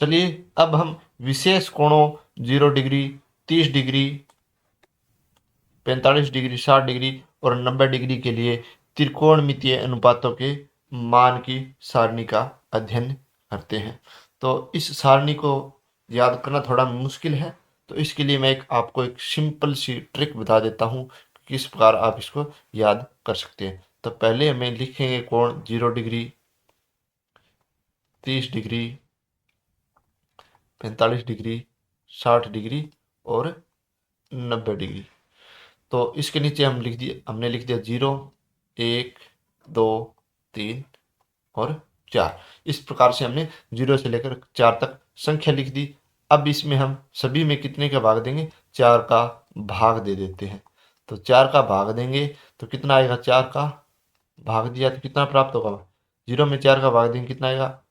चलिए अब हम विशेष कोणों 0 डिग्री, 30 डिग्री, 45 डिग्री, 60 डिग्री और 90 डिग्री के लिए त्रिकोणमितीय अनुपातों के मान की सारणी का अध्ययन करते हैं। तो इस सारणी को याद करना थोड़ा मुश्किल है, तो इसके लिए मैं आपको एक सिंपल सी ट्रिक बता देता हूँ किस प्रकार आप इसको याद कर सकते हैं। तो पहले हमें लिखेंगे कोण 0 डिग्री, 30 डिग्री, 45 डिग्री, 60 डिग्री और 90 डिग्री। तो इसके नीचे हमने लिख दिया 0, 1, 2, 3 और 4। इस प्रकार से हमने 0 से लेकर 4 तक संख्या लिख दी। अब इसमें हम सभी में कितने का भाग देंगे? 4 का भाग दे देते हैं। तो 4 का भाग देंगे तो कितना आएगा? 4 का भाग दिया तो कितना प्राप्त होगा? 0 में 4 का भाग देंगे कितना आएगा?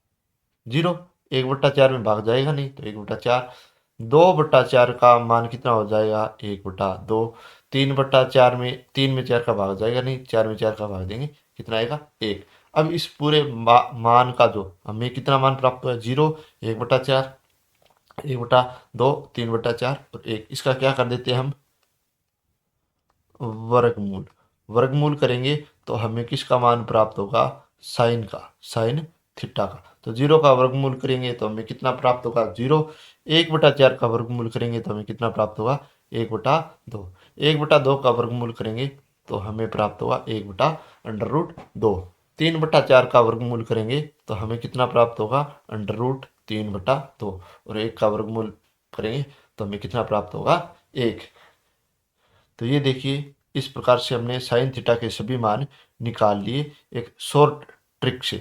0। 1/4 में भाग जाएगा नहीं, तो 1/4। 2/4 का मान कितना हो जाएगा? 1/2। 3/4 में 3 में 4 का भाग जाएगा नहीं, 4 में 4 का भाग देंगे कितना आएगा? 1। अब इस पूरे मान का जो हमें कितना मान प्राप्त हुआ? 0, 1/4, 1/2, 3/4 और 1। इसका क्या कर देते हैं हम? वर्गमूल। वर्गमूल करेंगे तो हमें किसका मान प्राप्त होगा? साइन का, साइन थीटा का। तो 0 का वर्गमूल करेंगे तो हमें कितना प्राप्त होगा? 0। 1/4 का वर्गमूल करेंगे तो हमें कितना प्राप्त होगा? 1/2। 1/2 का वर्गमूल करेंगे तो हमें प्राप्त होगा 1/√2। 3/4 का वर्गमूल करेंगे तो हमें कितना प्राप्त होगा? √3/2। और 1 का वर्गमूल करेंगे तो हमें कितना प्राप्त होगा? 1। तो ये देखिए इस प्रकार से हमने साइन थीटा के सभी मान निकाल लिए एक शॉर्ट ट्रिक से।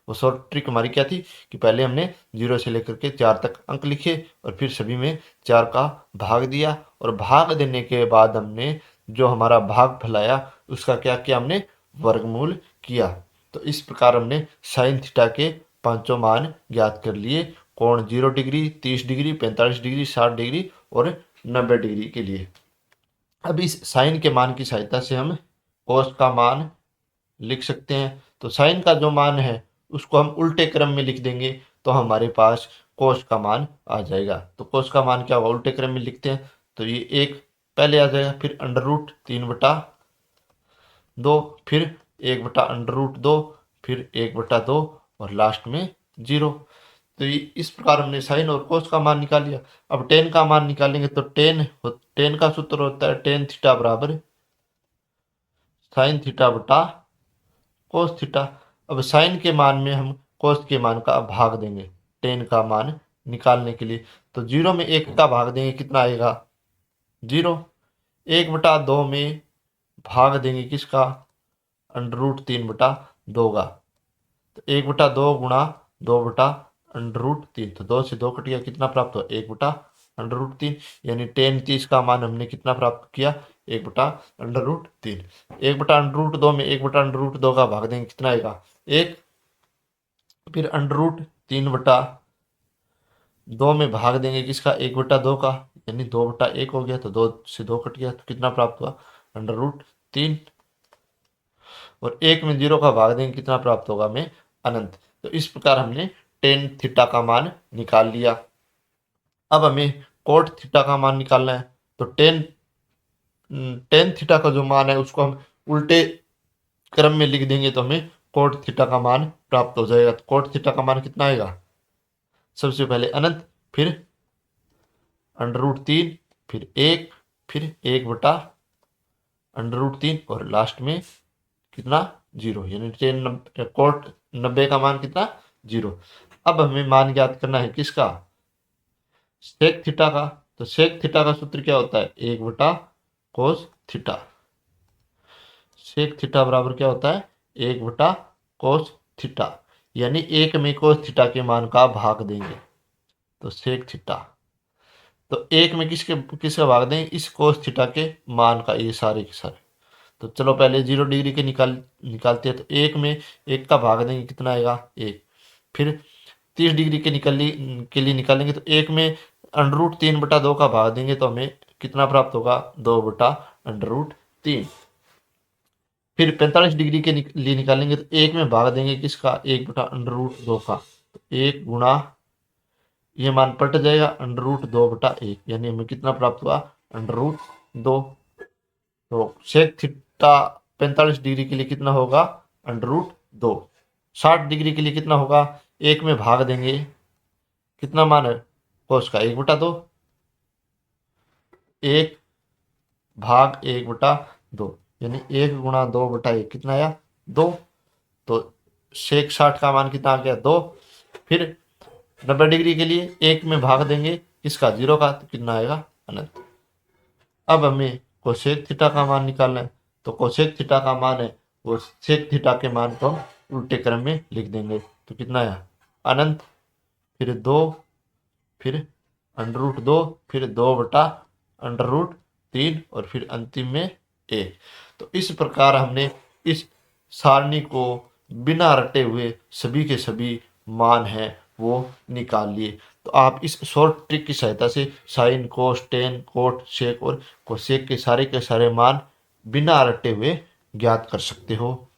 वो शॉर्ट ट्रिक हमारी क्या थी कि पहले हमने 0 से लेकर के 4 तक अंक लिखे और फिर सभी में 4 का भाग दिया, और भाग देने के बाद हमने जो हमारा भाग फैलाया उसका क्या किया? हमने वर्गमूल किया। तो इस प्रकार हमने साइन थीटा के पांचों मान ज्ञात कर लिए कोण 0 डिग्री, 30 डिग्री, 45 डिग्री, 60 डिग्री और 90 डिग्री के लिए। अब इस साइन के मान की सहायता से हम कोस का मान लिख सकते हैं। तो साइन का जो मान है उसको हम उल्टे क्रम में लिख देंगे तो हमारे पास कोस का मान आ जाएगा। तो कोस का मान क्या होगा? उल्टे क्रम में लिखते हैं तो ये 1 पहले आ जाएगा, फिर √3/2, फिर 1/√2, फिर 1/2 और लास्ट में 0। तो इस प्रकार हमने साइन और कोस का मान निकाल लिया। अब टेन का मान निकालेंगे तो टेन का सूत्र होता है टेन थीटा बराबर साइन थीटा बटा कोस थीटा। अब साइन के मान में हम कोस के मान का भाग देंगे टेन का मान निकालने के लिए। तो 0 में 1 का भाग देंगे कितना आएगा? 0। 1/2 में भाग देंगे किसका? √3/2 का। तो 1/2 गुणा 2/√3। तो 2 से 2 कट गया, कितना प्राप्त हुआ? 1/√3। यानी टेन 30 का मान हमने कितना प्राप्त किया? 1/√3। 1/√2 में 1/√2 का भाग देंगे कितना आएगा? 1। फिर √3/2 में भाग देंगे किसका? 1/2 का, यानी 2/1 हो गया। तो 2 से 2 कट गया, तो कितना प्राप्त हुआ? √3। और 1 में 0 का भाग देंगे कितना प्राप्त होगा? हमें अनंत। तो इस प्रकार हमने टेन थीटा का मान निकाल लिया। अब हमें कोट थीटा का मान निकालना है। तो टेन थीटा का जो मान है उसको हम उल्टे क्रम में लिख देंगे तो हमें कोट थीटा का मान प्राप्त हो जाएगा। तो कोट थीटा का मान कितना आएगा? सबसे पहले अनंत, फिर √3, फिर 1, फिर 1/√3 और लास्ट में कितना? 0। यानी कोट 90 का मान कितना? 0। अब हमें मान ज्ञात करना है किसका? सेक थीटा का। तो सेक थीटा का सूत्र क्या होता है? 1/कोस थीटा। सेक थीटा बराबर क्या होता है? 1/कोस थीटा। यानी 1 में कोस थीटा के मान का भाग देंगे तो सेक थीटा। तो 1 में किसका भाग देंगे? इस कोस थीटा के मान का, ये सारे के सारे। तो चलो पहले 0 डिग्री के निकालते हैं। तो 1 में 1 का भाग देंगे कितना आएगा? 1। फिर 30 डिग्री के लिए निकालेंगे तो 1 में √3/2 का भाग देंगे तो हमें कितना प्राप्त होगा? 2/√3। फिर 45 डिग्री के लिए निकालेंगे तो 1 में भाग देंगे किसका? 1/√2 का। तो 1 गुणा ये मान पलट जाएगा, अंडर रूट 2/1, यानी हमें कितना प्राप्त हुआ, अंडर रूट 2। तो सेक थीटा 45 डिग्री के लिए कितना होगा, अंडर रूट 2। 60 डिग्री के लिए कितना होगा, 1 में भाग देंगे, कितना मान है कोस का, 1/2, 1 भाग 1/2, यानी 1 गुणा 2/1 कितना आया, 2। तो सेक 60 का मान कितना आ गया, 2। फिर 90 डिग्री के लिए 1 में भाग देंगे किसका, 0 का, तो कितना आएगा, अनंत। अब हमें कोसेक थीटा का मान निकालना है, तो कोसेक थीटा का मान है वो सेक थीटा के मान को हम उल्टे क्रम में लिख देंगे, तो कितना आया, अनंत, फिर 2, फिर अंडर रूट 2, फिर 2/√3 और फिर अंतिम में 1। तो इस प्रकार हमने इस सारणी को बिना रटे हुए सभी के सभी मान हैं वो निकाल लिए। तो आप इस शॉर्ट ट्रिक की सहायता से साइन, कोस, टेन, कोट, सेक और कोसेक के सारे मान बिना रटे हुए ज्ञात कर सकते हो।